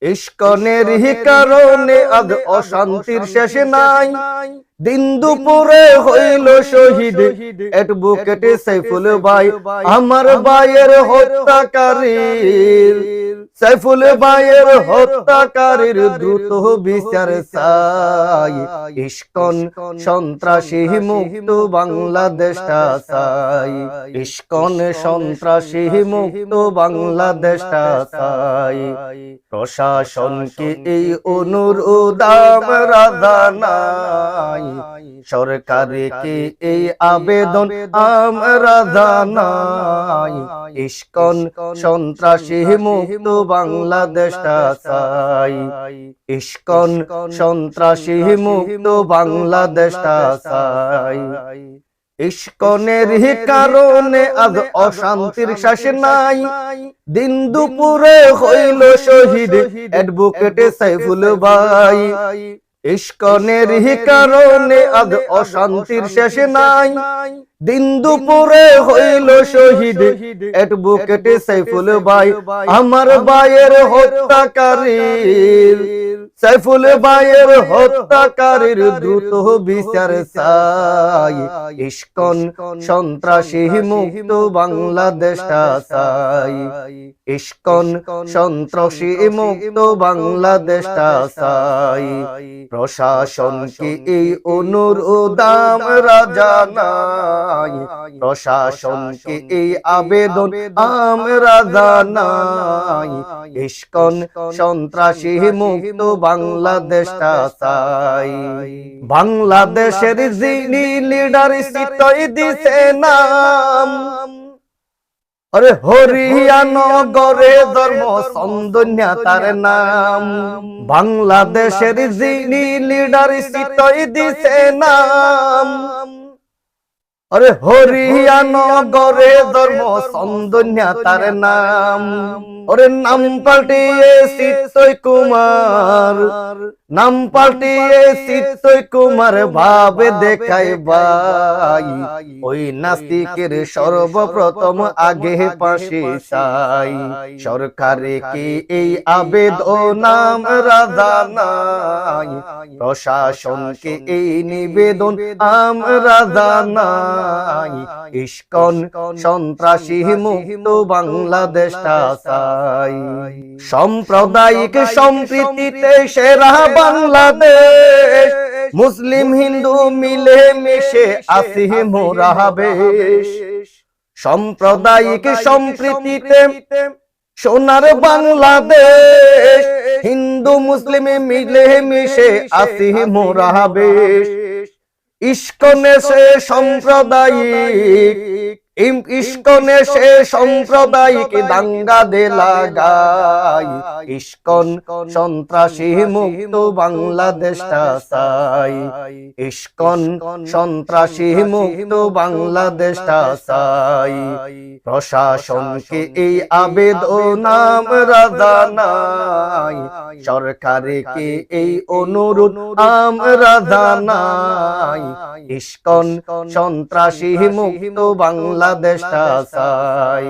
ইস্কনের কারণে আজ অশান্তির শেষ নাই। দিন দুপুরে হইল শহীদ অ্যাডভোকেট সাইফুল ভাই, আমার ভাইয়ের হত্যাকারীর। সাইফুল ভাইয়ের হত্যাকারীর দ্রুত বিচার চাই। ইস্কন সন্ত্রাসী মুক্ত বাংলাদেশটা চাই। ইস্কন সন্ত্রাসী মুক্ত বাংলাদেশটা চাই। প্রশাসনকে এই অনুরোধ আমরা জানাই, সরকারকে এই আবেদন আমরা জানাই। ইস্কন সন্ত্রাসী মুক্ত বাংলাদেশটা চাই। ইস্কন সন্ত্রাসী মুক্ত বাংলাদেশটা চাই। ইস্কনের কারণে আজ অশান্তির শেষ নাই। দিন দুপুরে হইল শহীদ অ্যাডভোকেট সাইফুল ভাই। ইস্কনের কারণে আজ অশান্তির শেষ নাই। দিন দুপুরে হইল শহীদ অ্যাডভোকেট সাইফুল ভাই, আমার ভাইয়ের হত্যাকারীর। সাইফুল ভাইয়ের হত্যাকারীর দ্রুত বিচার চাই। ইস্কন সন্ত্রাসী মুক্ত বাংলাদেশটা চাই। ইস্কন সন্ত্রাসী মুক্ত বাংলাদেশটা চাই। প্রশাসনকে এই অনুরোধ আমরা জানাই, প্রশাসনকে এই আবেদন আমরা জানাই। ইস্কন সন্ত্রাসী মুক্ত বাংলাদেশটা চাই। বাংলাদেশের যিনি লিডার সিটই দিছে নাম, আরে হরিয়ানগরে জন্ম চন্দন্যা তার নাম। বাংলাদেশের যিনি লিডার সিটই দিছে নাম, আরে হরিয়ানগরে জন্ম চন্দন্যা তার নাম। ওরে নাম পাল্টিয়ে চিত্তই কুমার, নাম পাল্টিয়ে চিত্তই কুমার ভাবে দেখায় ভাই। ওই নাস্তিকের সর্বপ্রথম আগে পাশে চাই। সরকারকে এই আবেদন আমরা জানাই, প্রশাসনকে এই নিবেদন আমরা জানাই। ইস্কন সন্ত্রাসী মুক্ত বাংলাদেশটা চাই। সাম্প্রদায়িক সম্প্রীতিতে সেরা বাংলাদেশ, মুসলিম হিন্দু মিলে মিশে আছি মোরা বেশ। সাম্প্রদায়িক সম্প্রীতিতে সোনার বাংলাদেশ, হিন্দু মুসলিম মিলে মিশে আছি মোরা বেশ। ইস্কনে সে সাম্প্রদায়িক, ইস্কনে সে সাম্প্রদায়িক দাঙ্গা দে লাগাই। ইস্কন সন্ত্রাসী মুক্ত বাংলাদেশটা চাই। ইস্কন সন্ত্রাসী মুক্ত বাংলাদেশটা চাই। প্রশাসনকে এই আবেদন আমরা জানাই, সরকারকে এই অনুরোধ আমরা জানাই। ইস্কন সন্ত্রাসী মুক্ত বাংলাদেশটা চাই।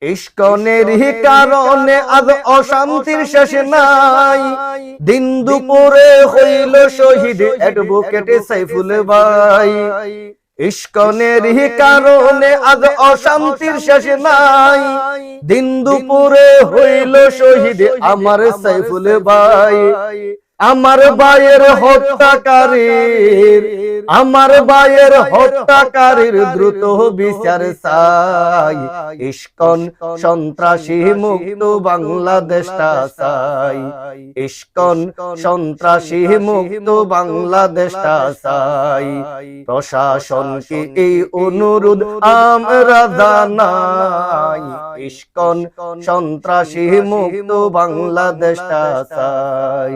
ইস্কনের কারণে আজ অশান্তির শেষ নাই। দিন দুপুরে হইল শহীদ অ্যাডভোকেট সাইফুল ভাই। ইস্কনের কারণে আজ অশান্তির শেষ নাই। দিন দুপুরে হইল শহীদ আমার সাইফুল ভাই, আমার ভাইয়ের হত্যাকারীর। আমার ভাইয়ের হত্যাকারীর দ্রুত বিচার চাই। ইস্কন সন্ত্রাসী মুক্ত বাংলাদেশটা চাই। ইস্কন সন্ত্রাসী মুক্ত বাংলাদেশটা চাই। প্রশাসনকে এই অনুরোধ আমরা জানাই। ইস্কন সন্ত্রাসী মুক্ত বাংলাদেশটা চাই।